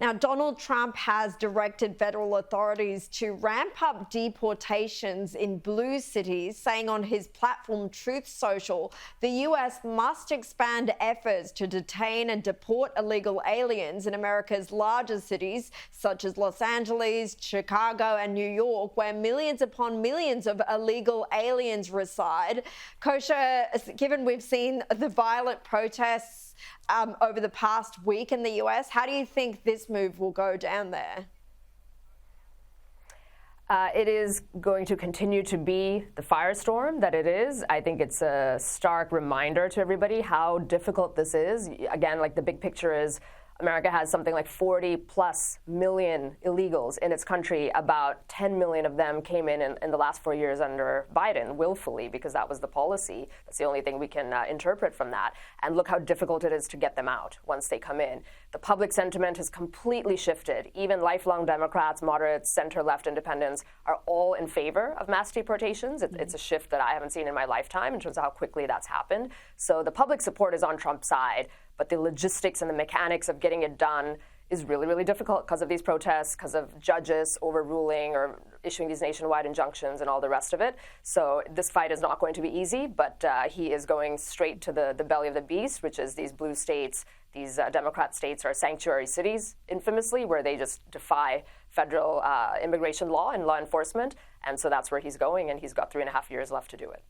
Now, Donald Trump has directed federal authorities to ramp up deportations in blue cities, saying on his platform Truth Social, the US must expand efforts to detain and deport illegal aliens in America's largest cities, such as Los Angeles, Chicago, and New York, where millions upon millions of illegal aliens reside. Kosha, given we've seen the violent protests over the past week in the US, how do you think this move will go down there? It is going to continue to be the firestorm that it is. I think it's a stark reminder to everybody how difficult this is. Again, like the big picture is America has something like 40+ million illegals in its country. About 10 million of them came in the last 4 years under Biden willfully because that was the policy. That's the only thing we can interpret from that. And look how difficult it is to get them out once they come in. The public sentiment has completely shifted. Even lifelong Democrats, moderates, center-left independents are all in favor of mass deportations. It's a shift that I haven't seen in my lifetime in terms of how quickly that's happened. So the public support is on Trump's side, but the logistics and the mechanics of getting it done is really, really difficult because of these protests, because of judges overruling or issuing these nationwide injunctions and all the rest of it. So this fight is not going to be easy, but he is going straight to the belly of the beast, which is these blue states. These Democrat states are sanctuary cities, infamously, where they just defy federal immigration law and law enforcement. And so that's where he's going, and he's got 3.5 years left to do it.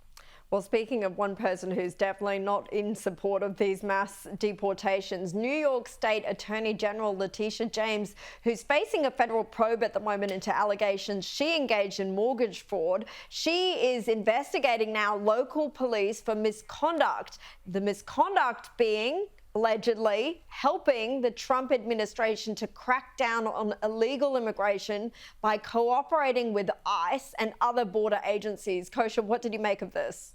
Well, speaking of one person who's definitely not in support of these mass deportations, New York State Attorney General Leticia James, who's facing a federal probe at the moment into allegations she engaged in mortgage fraud. She is investigating now local police for misconduct. The misconduct being allegedly helping the Trump administration to crack down on illegal immigration by cooperating with ICE and other border agencies. Kosha, what did you make of this?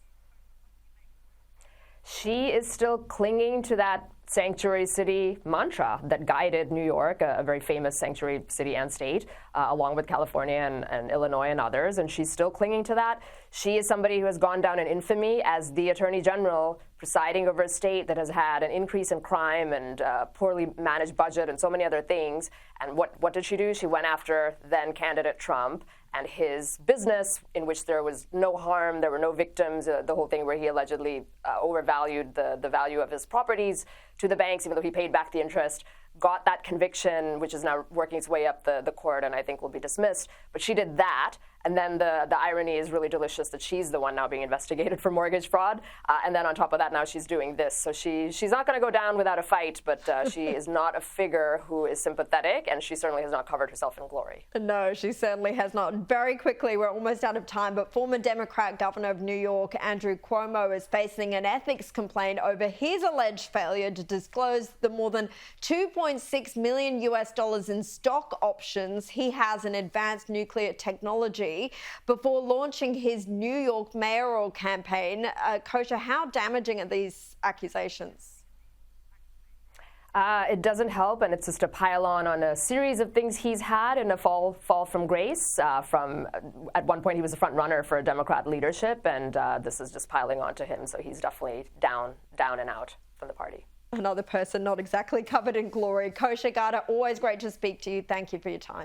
She is still clinging to that sanctuary city mantra that guided New York, a very famous sanctuary city and state, along with California and Illinois and others, and she's still clinging to that. She is somebody who has gone down in infamy as the Attorney General presiding over a state that has had an increase in crime and poorly managed budget and so many other things. And what did she do? She went after then candidate Trump and his business, in which there was no harm, there were no victims, the whole thing where he allegedly overvalued the value of his properties to the banks, even though he paid back the interest, got that conviction, which is now working its way up the court and I think will be dismissed. But she did that. And then the irony is really delicious that she's the one now being investigated for mortgage fraud. And then on top of that, now she's doing this. So she's not going to go down without a fight, but she is not a figure who is sympathetic, and she certainly has not covered herself in glory. No, she certainly has not. Very quickly, we're almost out of time, but former Democrat governor of New York, Andrew Cuomo, is facing an ethics complaint over his alleged failure to disclose the more than $2.6 million in stock options he has in advanced nuclear technology before launching his New York mayoral campaign. Kosha, how damaging are these accusations? It doesn't help, and it's just a pile-on a series of things he's had in a fall from grace. From at one point, he was a front runner for Democrat leadership, and this is just piling on to him. So he's definitely down and out from the party. Another person not exactly covered in glory. Kosha Gada, always great to speak to you. Thank you for your time.